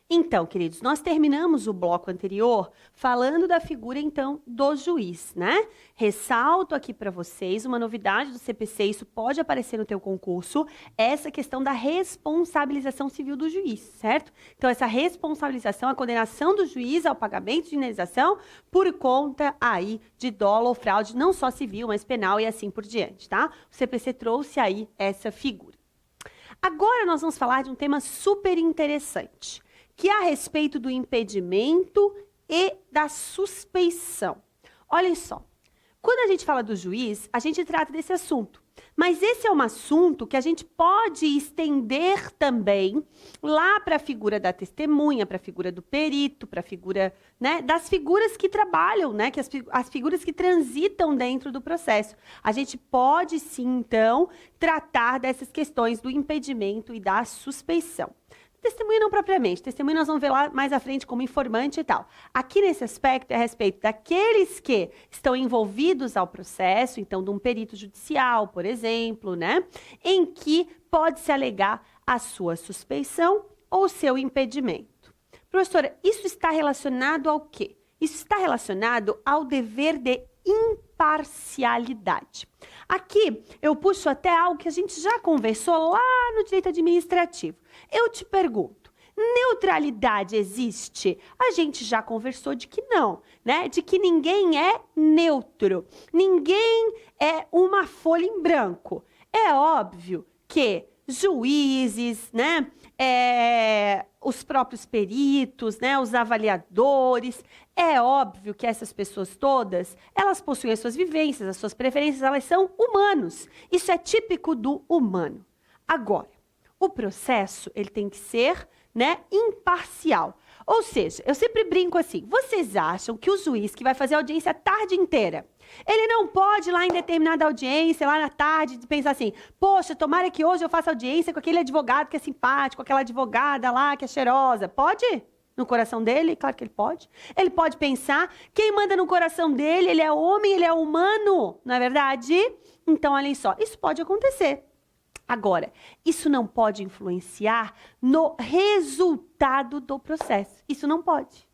Então, queridos, nós terminamos o bloco anterior falando da figura, então, do juiz, né? Ressalto aqui para vocês uma novidade do CPC, isso pode aparecer no teu concurso, essa questão da responsabilização civil do juiz, certo? Então, essa responsabilização, a condenação do juiz ao pagamento de indenização por conta aí de dolo ou fraude, não só civil, mas penal e assim por diante, tá? O CPC trouxe aí essa figura. Agora nós vamos falar de um tema super interessante, que é a respeito do impedimento e da suspeição. Olhem só, quando a gente fala do juiz, a gente trata desse assunto. Mas esse é um assunto que a gente pode estender também lá para a figura da testemunha, para a figura do perito, para a figura, né, das figuras que trabalham, né, que as figuras que transitam dentro do processo. A gente pode sim, então, tratar dessas questões do impedimento e da suspeição. Testemunha não propriamente, testemunha nós vamos ver lá mais à frente como informante e tal. Aqui nesse aspecto é a respeito daqueles que estão envolvidos ao processo, então de um perito judicial, por exemplo, né, em que pode-se alegar a sua suspeição ou seu impedimento. Professora, isso está relacionado ao quê? Isso está relacionado ao dever de imparcialidade. Aqui eu puxo até algo que a gente já conversou lá no direito administrativo. Eu te pergunto, neutralidade existe? A gente já conversou de que não, né? De que ninguém é neutro, ninguém é uma folha em branco. É óbvio que juízes, né? Os próprios peritos, né? Os avaliadores, é óbvio que essas pessoas todas, elas possuem as suas vivências, as suas preferências, elas são humanos. Isso é típico do humano. Agora, o processo, ele tem que ser, né, imparcial. Ou seja, eu sempre brinco assim, vocês acham que o juiz que vai fazer audiência a tarde inteira, ele não pode ir lá em determinada audiência, lá na tarde, pensar assim, poxa, tomara que hoje eu faça audiência com aquele advogado que é simpático, aquela advogada lá que é cheirosa. Pode? No coração dele? Claro que ele pode. Ele pode pensar, quem manda no coração dele, ele é homem, ele é humano, não é verdade? Então, olhem só, isso pode acontecer. Agora, isso não pode influenciar no resultado do processo. Isso não pode.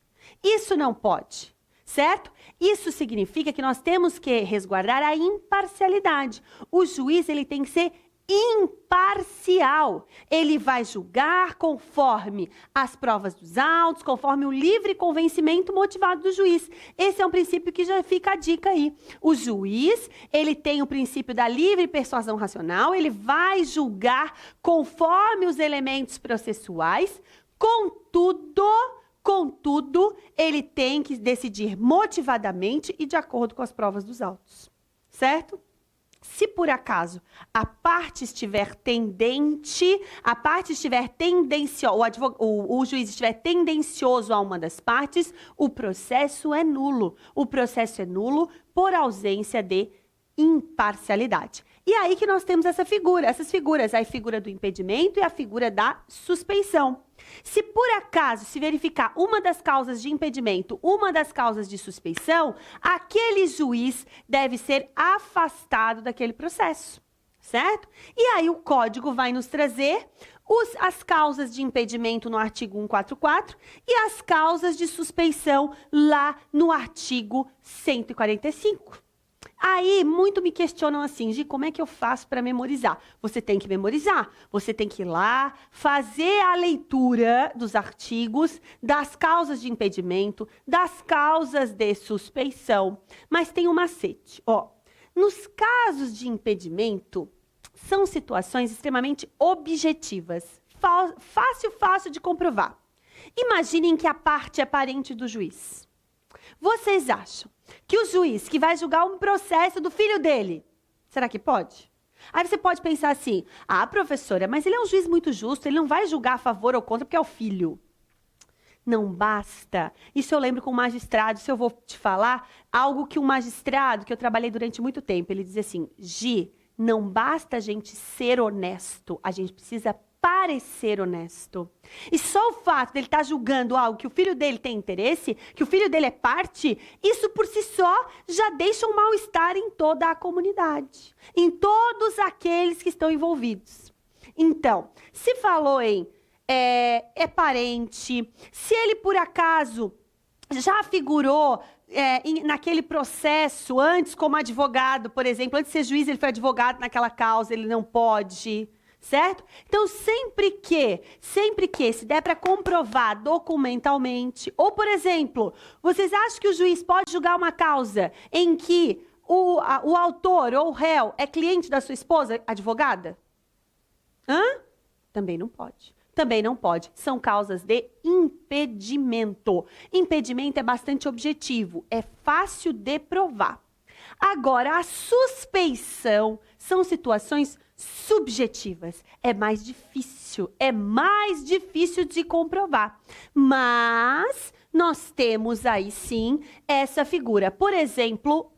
Isso não pode, certo? Isso significa que nós temos que resguardar a imparcialidade. O juiz, ele tem que ser imparcial. Ele vai julgar conforme as provas dos autos, conforme o livre convencimento motivado do juiz. Esse é um princípio que já fica a dica aí. O juiz, ele tem o princípio da livre persuasão racional, ele vai julgar conforme os elementos processuais, contudo, ele tem que decidir motivadamente e de acordo com as provas dos autos, certo? Se por acaso a parte estiver tendente, o juiz estiver tendencioso a uma das partes, o processo é nulo. O processo é nulo por ausência de imparcialidade. E aí que nós temos essas figuras, a figura do impedimento e a figura da suspeição. Se por acaso se verificar uma das causas de impedimento, uma das causas de suspeição, aquele juiz deve ser afastado daquele processo, certo? E aí o código vai nos trazer as causas de impedimento no artigo 144 e as causas de suspeição lá no artigo 145. Aí, muito me questionam assim, Gi, como é que eu faço para memorizar? Você tem que memorizar, você tem que ir lá, fazer a leitura dos artigos, das causas de impedimento, das causas de suspeição. Mas tem um macete, ó. Nos casos de impedimento, são situações extremamente objetivas, fácil de comprovar. Imaginem que a parte é parente do juiz. Vocês acham que o juiz que vai julgar um processo do filho dele, será que pode? Aí você pode pensar assim, professora, mas ele é um juiz muito justo, ele não vai julgar a favor ou contra porque é o filho. Não basta. Isso eu lembro com o magistrado, se eu vou te falar, algo que um magistrado, que eu trabalhei durante muito tempo, ele dizia assim, Gi, não basta a gente ser honesto, a gente precisa parecer honesto. E só o fato dele estar julgando algo que o filho dele tem interesse, que o filho dele é parte, isso por si só já deixa um mal-estar em toda a comunidade, em todos aqueles que estão envolvidos. Então, se falou em é parente, se ele por acaso já figurou naquele processo antes como advogado, por exemplo, antes de ser juiz ele foi advogado naquela causa, ele não pode, certo? Então sempre que se der para comprovar documentalmente, ou por exemplo, vocês acham que o juiz pode julgar uma causa em que o autor ou o réu é cliente da sua esposa, advogada? Também não pode. Também não pode. São causas de impedimento. Impedimento é bastante objetivo, é fácil de provar. Agora, a suspeição são situações subjetivas. É mais difícil de comprovar. Mas nós temos aí sim essa figura. Por exemplo,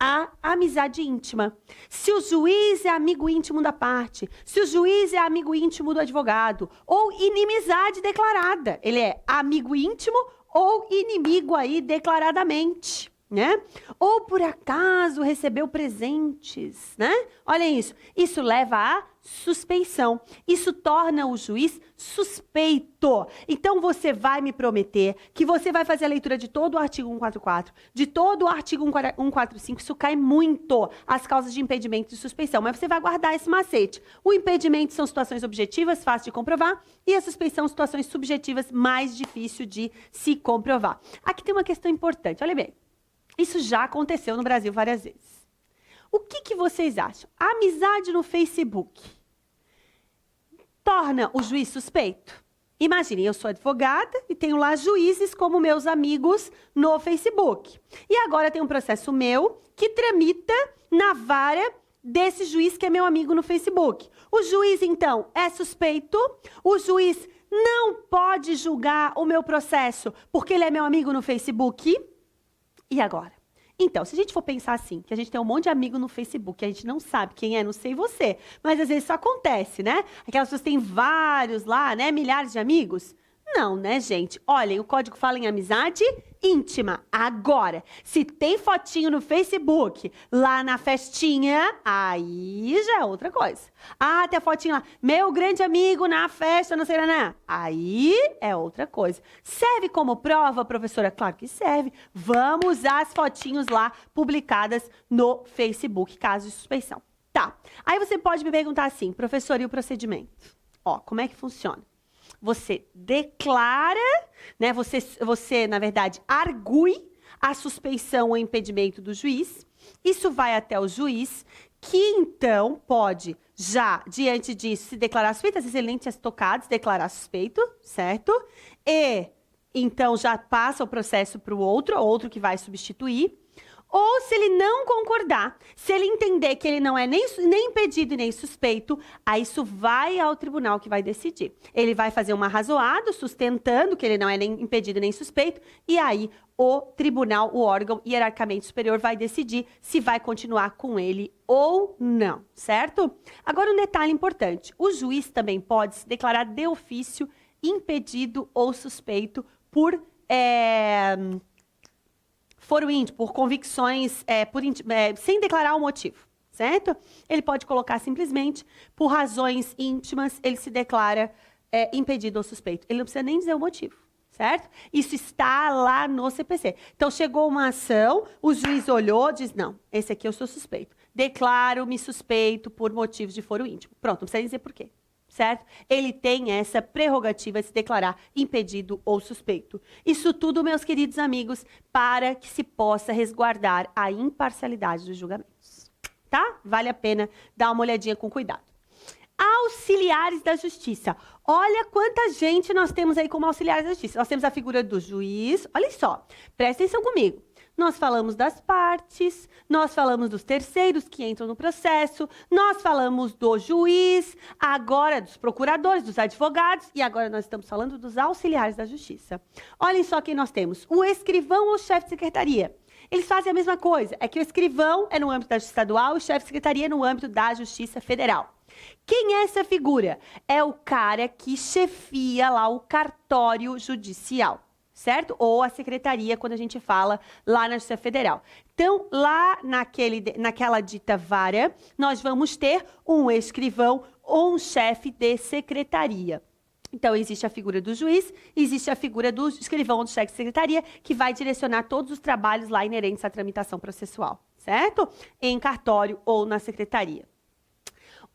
a amizade íntima. Se o juiz é amigo íntimo da parte, se o juiz é amigo íntimo do advogado, ou inimizade declarada, ele é amigo íntimo ou inimigo aí declaradamente, né? Ou por acaso recebeu presentes, né? Olha isso. Isso leva à suspeição. Isso torna o juiz suspeito. Então você vai me prometer que você vai fazer a leitura de todo o artigo 144, de todo o artigo 145, isso cai muito as causas de impedimento e suspeição, mas você vai guardar esse macete. O impedimento são situações objetivas, fácil de comprovar, e a suspeição situações subjetivas, mais difícil de se comprovar. Aqui tem uma questão importante, olha bem. Isso já aconteceu no Brasil várias vezes. O que vocês acham? A amizade no Facebook torna o juiz suspeito? Imaginem, eu sou advogada e tenho lá juízes como meus amigos no Facebook. E agora tem um processo meu que tramita na vara desse juiz que é meu amigo no Facebook. O juiz, então, é suspeito? O juiz não pode julgar o meu processo porque ele é meu amigo no Facebook? E agora? Então, se a gente for pensar assim, que a gente tem um monte de amigo no Facebook, a gente não sabe quem é, não sei você, mas às vezes isso acontece, né? Aquelas pessoas têm vários lá, né? Milhares de amigos. Não, né, gente? Olhem, o código fala em amizade íntima. Agora, se tem fotinho no Facebook, lá na festinha, aí já é outra coisa. Ah, tem a fotinha lá, meu grande amigo na festa, não sei lá, né? Aí é outra coisa. Serve como prova, professora? Claro que serve. Vamos usar as fotinhos lá publicadas no Facebook, caso de suspeição. Tá. Aí você pode me perguntar assim, professora, e o procedimento? Ó, como é que funciona? Você declara, né? Você, na verdade, argue a suspeição ou impedimento do juiz. Isso vai até o juiz, que então pode, já diante disso, se declarar suspeito. Às vezes ele nem tinha se tocado, se declarar suspeito, certo? E então já passa o processo para o outro que vai substituir. Ou se ele não concordar, se ele entender que ele não é nem impedido e nem suspeito, aí isso vai ao tribunal que vai decidir. Ele vai fazer um arrazoado sustentando que ele não é nem impedido nem suspeito, e aí o tribunal, o órgão hierarquicamente superior, vai decidir se vai continuar com ele ou não, certo? Agora um detalhe importante, o juiz também pode se declarar de ofício impedido ou suspeito por foro íntimo, por convicções, sem declarar o motivo, certo? Ele pode colocar simplesmente, por razões íntimas, ele se declara impedido ou suspeito. Ele não precisa nem dizer o motivo, certo? Isso está lá no CPC. Então, chegou uma ação, o juiz olhou, diz, não, esse aqui eu sou suspeito. Declaro-me suspeito por motivos de foro íntimo. Pronto, não precisa dizer por quê. Certo? Ele tem essa prerrogativa de se declarar impedido ou suspeito. Isso tudo, meus queridos amigos, para que se possa resguardar a imparcialidade dos julgamentos. Tá? Vale a pena dar uma olhadinha com cuidado. Auxiliares da justiça. Olha quanta gente nós temos aí como auxiliares da justiça. Nós temos a figura do juiz. Olha só, presta atenção comigo. Nós falamos das partes, nós falamos dos terceiros que entram no processo, nós falamos do juiz, agora dos procuradores, dos advogados, e agora nós estamos falando dos auxiliares da justiça. Olhem só quem nós temos, o escrivão ou chefe de secretaria. Eles fazem a mesma coisa, é que o escrivão é no âmbito da justiça estadual e o chefe de secretaria é no âmbito da justiça federal. Quem é essa figura? É o cara que chefia lá o cartório judicial. Certo? Ou a secretaria, quando a gente fala lá na Justiça Federal. Então, lá naquela dita vara, nós vamos ter um escrivão ou um chefe de secretaria. Então, existe a figura do juiz, existe a figura do escrivão ou do chefe de secretaria, que vai direcionar todos os trabalhos lá inerentes à tramitação processual, certo? Em cartório ou na secretaria.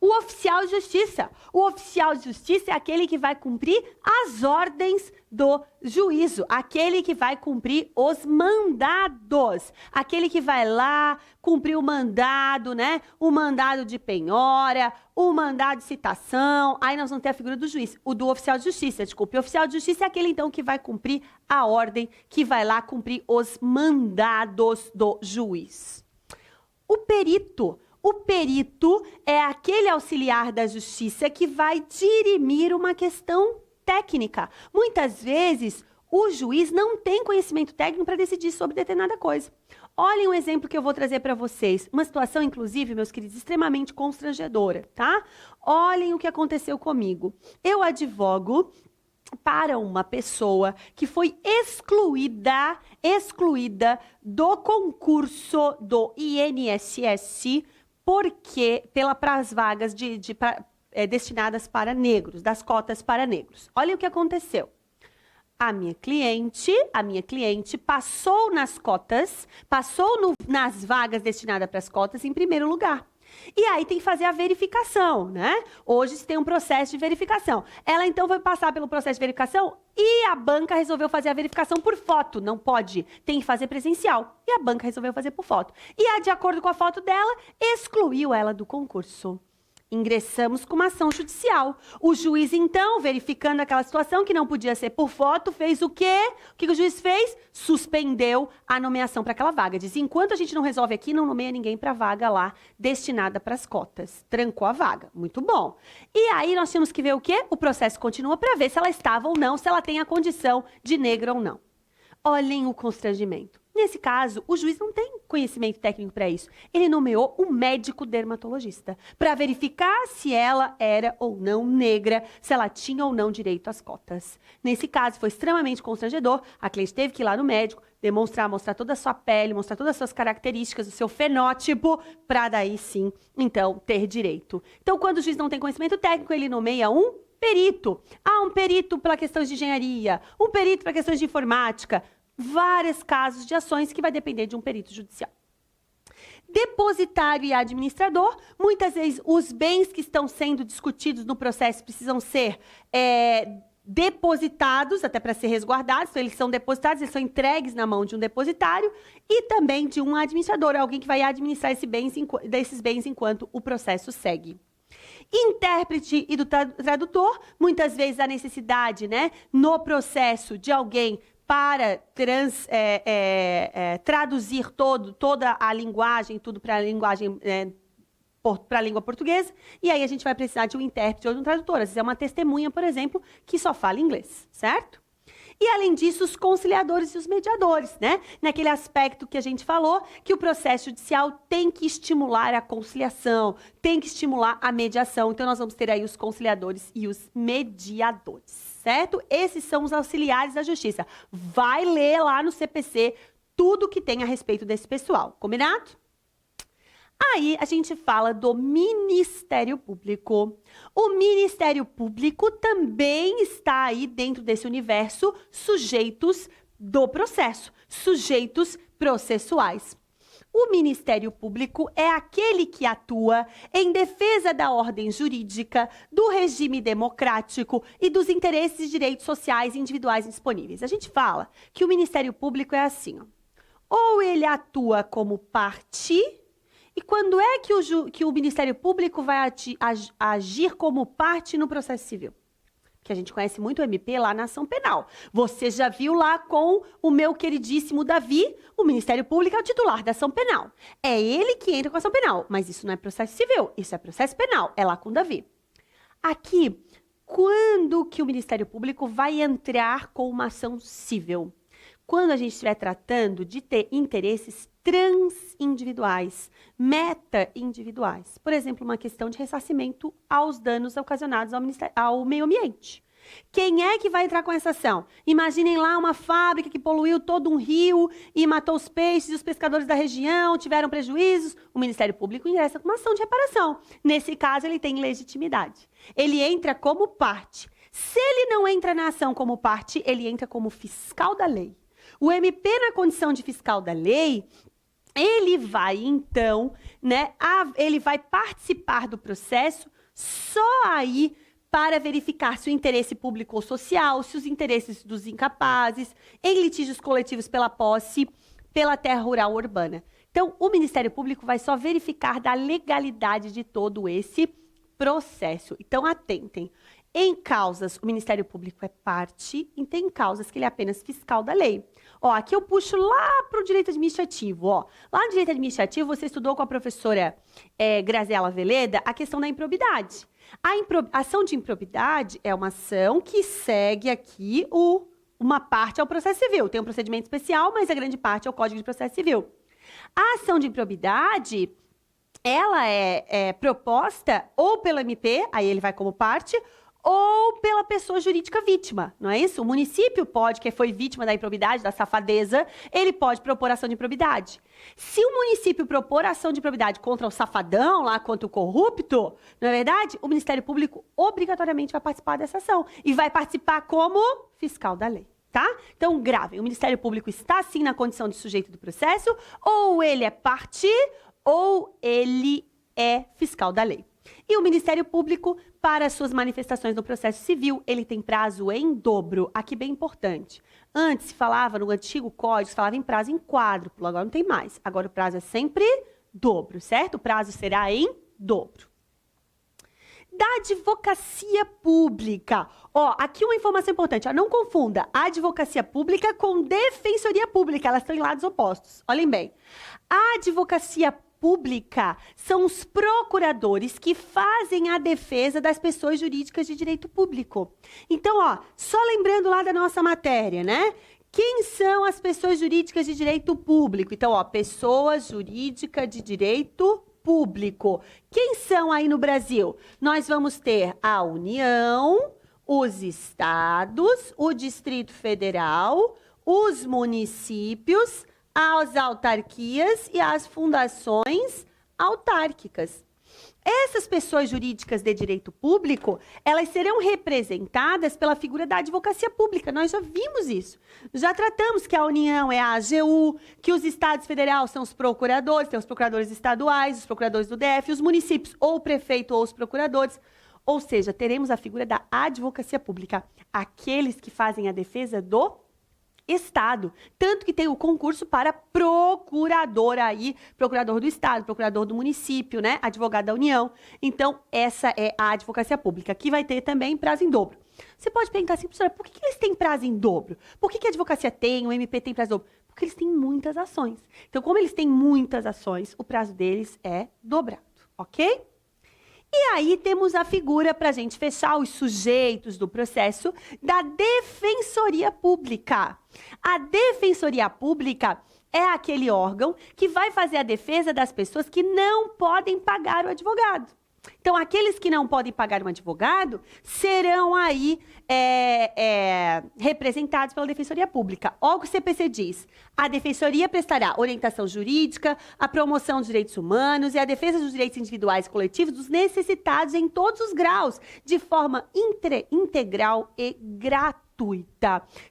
O oficial de justiça. O oficial de justiça é aquele que vai cumprir as ordens do juízo, aquele que vai cumprir os mandados, aquele que vai lá cumprir o mandado, né? O mandado de penhora, o mandado de citação. Aí nós vamos ter a figura do juiz, o do oficial de justiça, desculpe. O oficial de justiça é aquele, então, que vai cumprir a ordem, que vai lá cumprir os mandados do juiz. O perito. O perito é aquele auxiliar da justiça que vai dirimir uma questão técnica. Muitas vezes, o juiz não tem conhecimento técnico para decidir sobre determinada coisa. Olhem um exemplo que eu vou trazer para vocês. Uma situação, inclusive, meus queridos, extremamente constrangedora, tá? Olhem o que aconteceu comigo. Eu advogo para uma pessoa que foi excluída do concurso do INSS para as vagas destinadas para negros, das cotas para negros. Olha o que aconteceu. A minha cliente passou nas cotas, nas vagas destinadas para as cotas em primeiro lugar. E aí tem que fazer a verificação, né? Hoje se tem um processo de verificação. Ela então foi passar pelo processo de verificação e a banca resolveu fazer a verificação por foto. Não pode, tem que fazer presencial. E a banca resolveu fazer por foto. E de acordo com a foto dela, excluiu ela do concurso. Ingressamos com uma ação judicial. O juiz, então, verificando aquela situação que não podia ser por foto, fez o quê? O que o juiz fez? Suspendeu a nomeação para aquela vaga. Diz, enquanto a gente não resolve aqui, não nomeia ninguém para a vaga lá destinada para as cotas. Trancou a vaga. Muito bom. E aí nós tínhamos que ver o quê? O processo continua para ver se ela estava ou não, se ela tem a condição de negra ou não. Olhem o constrangimento. Nesse caso, o juiz não tem conhecimento técnico para isso. Ele nomeou um médico dermatologista para verificar se ela era ou não negra, se ela tinha ou não direito às cotas. Nesse caso, foi extremamente constrangedor. A cliente teve que ir lá no médico, mostrar toda a sua pele, mostrar todas as suas características, o seu fenótipo, para daí sim, então, ter direito. Então, quando o juiz não tem conhecimento técnico, ele nomeia um perito. Um perito para questões de engenharia, um perito para questões de informática. Vários casos de ações que vai depender de um perito judicial. Depositário e administrador, muitas vezes os bens que estão sendo discutidos no processo precisam ser depositados, até para ser resguardados, então eles são depositados, eles são entregues na mão de um depositário e também de um administrador, alguém que vai administrar desses bens enquanto o processo segue. Intérprete e do tradutor, muitas vezes a necessidade, né, no processo de alguém para traduzir toda a linguagem, tudo para a linguagem para a língua portuguesa, e aí a gente vai precisar de um intérprete ou de um tradutor. Às vezes é uma testemunha, por exemplo, que só fala inglês, certo? E, além disso, os conciliadores e os mediadores, né? Naquele aspecto que a gente falou, que o processo judicial tem que estimular a conciliação, tem que estimular a mediação. Então, nós vamos ter aí os conciliadores e os mediadores, certo? Esses são os auxiliares da justiça. Vai ler lá no CPC tudo que tem a respeito desse pessoal, combinado? Aí a gente fala do Ministério Público. O Ministério Público também está aí dentro desse universo sujeitos do processo, sujeitos processuais. O Ministério Público é aquele que atua em defesa da ordem jurídica, do regime democrático e dos interesses e direitos sociais individuais disponíveis. A gente fala que o Ministério Público é assim, ó. Ou ele atua como parte. E quando é que o Ministério Público vai agir como parte no processo civil? Que a gente conhece muito o MP lá na ação penal. Você já viu lá com o meu queridíssimo Davi, o Ministério Público é o titular da ação penal. É ele que entra com a ação penal, mas isso não é processo civil, isso é processo penal, é lá com o Davi. Aqui, quando que o Ministério Público vai entrar com uma ação civil? Quando a gente estiver tratando de ter interesses transindividuais, meta-individuais. Por exemplo, uma questão de ressarcimento aos danos ocasionados ao meio ambiente. Quem é que vai entrar com essa ação? Imaginem lá uma fábrica que poluiu todo um rio e matou os peixes e os pescadores da região, tiveram prejuízos. O Ministério Público ingressa com uma ação de reparação. Nesse caso, ele tem legitimidade. Ele entra como parte. Se ele não entra na ação como parte, ele entra como fiscal da lei. O MP, na condição de fiscal da lei, ele vai, então, né, ele vai participar do processo só aí para verificar se o interesse público ou social, se os interesses dos incapazes, em litígios coletivos pela posse, pela terra rural ou urbana. Então, o Ministério Público vai só verificar da legalidade de todo esse processo. Então, atentem. Em causas, o Ministério Público é parte e tem causas que ele é apenas fiscal da lei. Ó, aqui eu puxo lá para o direito administrativo. Ó. Lá no direito administrativo, você estudou com a professora Graziela Veleda a questão da improbidade. A ação de improbidade é uma ação que segue aqui uma parte ao processo civil. Tem um procedimento especial, mas a grande parte é o Código de Processo Civil. A ação de improbidade, ela é proposta ou pelo MP, aí ele vai como parte, ou pela pessoa jurídica vítima, não é isso? O município pode, que foi vítima da improbidade, da safadeza, ele pode propor ação de improbidade. Se o município propor ação de improbidade contra o safadão, lá contra o corrupto, não é verdade? O Ministério Público obrigatoriamente vai participar dessa ação e vai participar como fiscal da lei. Tá? Então, gravem, o Ministério Público está sim na condição de sujeito do processo, ou ele é parte, ou ele é fiscal da lei. E o Ministério Público, para suas manifestações no processo civil, ele tem prazo em dobro. Aqui bem importante. Antes se falava, no antigo código, se falava em prazo em quádruplo, agora não tem mais. Agora o prazo é sempre dobro, certo? O prazo será em dobro. Da advocacia pública. Ó, aqui uma informação importante, ó, não confunda a advocacia pública com defensoria pública, elas estão em lados opostos. Olhem bem. A advocacia pública são os procuradores que fazem a defesa das pessoas jurídicas de direito público. Então, ó, só lembrando lá da nossa matéria, né? Quem são as pessoas jurídicas de direito público? Então, ó, pessoa jurídica de direito público. Quem são aí no Brasil? Nós vamos ter a União, os estados, o Distrito Federal, os municípios, as autarquias e as fundações autárquicas. Essas pessoas jurídicas de direito público, elas serão representadas pela figura da advocacia pública. Nós já vimos isso. Já tratamos que a União é a AGU, que os estados federais são os procuradores, tem os procuradores estaduais, os procuradores do DF, os municípios, ou o prefeito ou os procuradores. Ou seja, teremos a figura da advocacia pública, aqueles que fazem a defesa do Estado, tanto que tem o concurso para procurador aí, procurador do Estado, procurador do município, né, advogado da União. Então, essa é a advocacia pública, que vai ter também prazo em dobro. Você pode perguntar assim, professora, por que eles têm prazo em dobro? Por que a advocacia tem, o MP tem prazo em dobro? Porque eles têm muitas ações. Então, como eles têm muitas ações, o prazo deles é dobrado, ok? E aí temos a figura, para a gente fechar, os sujeitos do processo da Defensoria Pública. A Defensoria Pública é aquele órgão que vai fazer a defesa das pessoas que não podem pagar o advogado. Então, aqueles que não podem pagar um advogado serão aí representados pela Defensoria Pública. Olha o que o CPC diz. A Defensoria prestará orientação jurídica, a promoção dos direitos humanos e a defesa dos direitos individuais e coletivos dos necessitados em todos os graus, de forma integral e gratuita.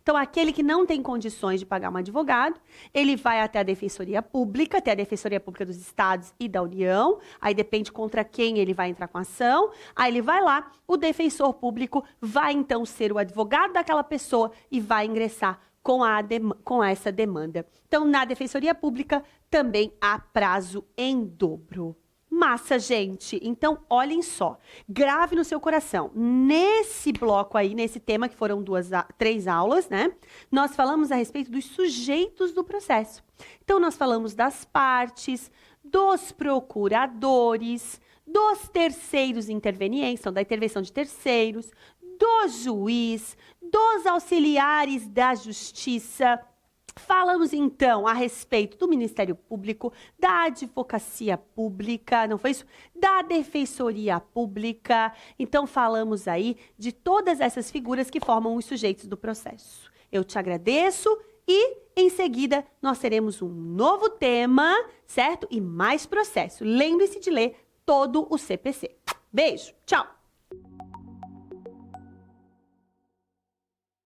Então, aquele que não tem condições de pagar um advogado, ele vai até a Defensoria Pública, até a Defensoria Pública dos Estados e da União, aí depende contra quem ele vai entrar com a ação, aí ele vai lá, o defensor público vai então ser o advogado daquela pessoa e vai ingressar com essa demanda. Então, na Defensoria Pública também há prazo em dobro. Massa, gente. Então, olhem só. Grave no seu coração. Nesse bloco aí, nesse tema, que foram 3 aulas, né? Nós falamos a respeito dos sujeitos do processo. Então, nós falamos das partes, dos procuradores, dos terceiros intervenientes, então da intervenção de terceiros, do juiz, dos auxiliares da justiça. Falamos, então, a respeito do Ministério Público, da Advocacia Pública, não foi isso? Da Defensoria Pública. Então, falamos aí de todas essas figuras que formam os sujeitos do processo. Eu te agradeço e, em seguida, nós teremos um novo tema, certo? E mais processo. Lembre-se de ler todo o CPC. Beijo, tchau!